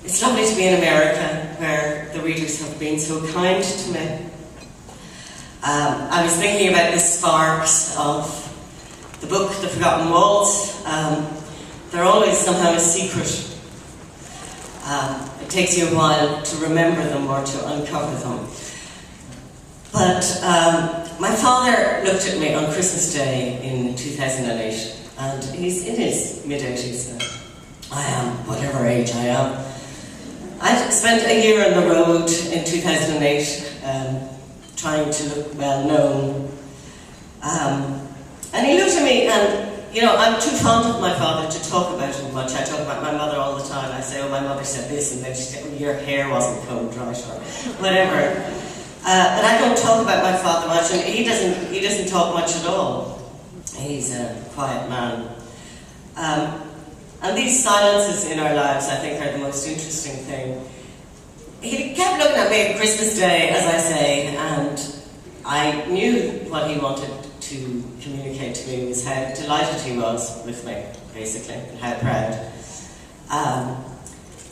It's lovely to be in America, where the readers have been so kind to me. I was thinking about the sparks of the book, The Forgotten Waltz. They're always somehow a secret. It takes you a while to remember them or to uncover them. But my father looked at me on Christmas Day in 2008, and he's in his mid-80s now. I am, whatever age I am. I spent a year on the road in 2008, trying to look well known. And he looked at me, and you know, I'm too fond of my father to talk about him much. I talk about my mother all the time. I say, oh, my mother said this, and then she said, oh, your hair wasn't combed right, or whatever. But I don't talk about my father much, and he doesn't talk much at all. He's a quiet man. And these silences in our lives, I think, are the most interesting thing. He kept looking at me at Christmas Day, as I say, and I knew what he wanted to communicate to me was how delighted he was with me, basically, and how proud.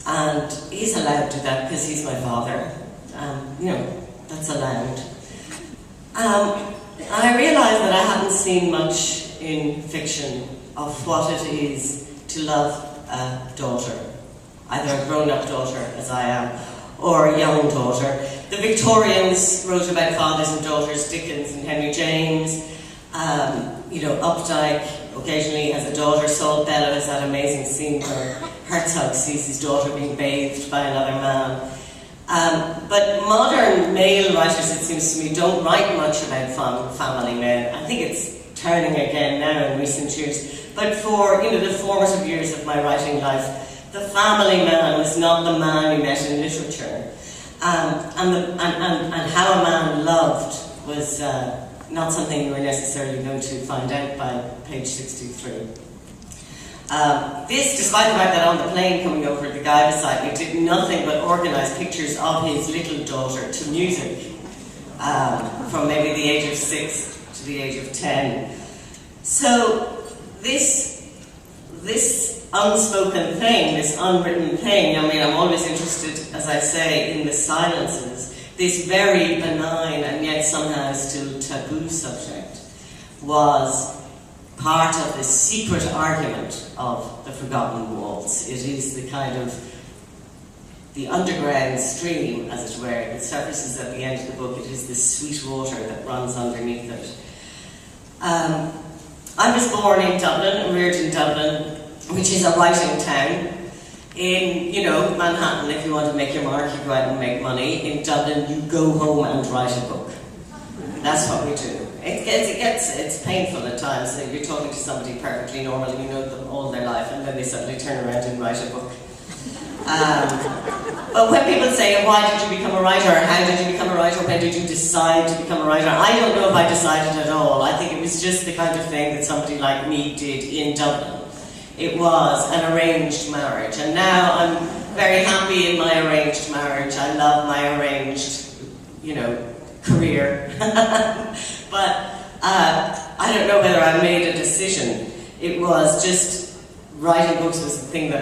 And he's allowed to do that because he's my father. You know, that's allowed. And I realised that I hadn't seen much in fiction of what it is to love a daughter, either a grown-up daughter, as I am, or a young daughter. The Victorians wrote about fathers and daughters, Dickens and Henry James. You know, Updike occasionally has a daughter. Saul Bellow has that amazing scene where Herzog sees his daughter being bathed by another man. But modern male writers, it seems to me, don't write much about family men. I think it's turning again now in recent years. But for, you know, the formative years of my writing life, the family man was not the man you met in literature. And how a man loved was not something you were necessarily going to find out by page 63. This, despite the fact that on the plane coming over, the guy beside me did nothing but organise pictures of his little daughter to music, from maybe the age of 6 to the age of 10. So this unspoken thing, this unwritten thing, I mean, I'm always interested, as I say, in the silences. This very benign and yet somehow still taboo subject was part of the secret argument of The Forgotten Waltz. It is the kind of the underground stream, as it were, that surfaces at the end of the book. It is this sweet water that runs underneath it. I was born in Dublin, reared in Dublin, which is a writing town. In, you know, Manhattan, if you want to make your mark, you go out and make money. In Dublin, you go home and write a book. That's what we do. It's painful at times. So you're talking to somebody perfectly normal, you know them all their life, and then they suddenly turn around and write a book. But when people say, why did you become a writer? How did you become a writer? When did you decide to become a writer? I don't know if I decided at all. I think it was just the kind of thing that somebody like me did in Dublin. It was an arranged marriage, and now I'm very happy in my arranged marriage. I love my arranged, you know, career. But I don't know whether I made a decision. It was just writing books was the thing that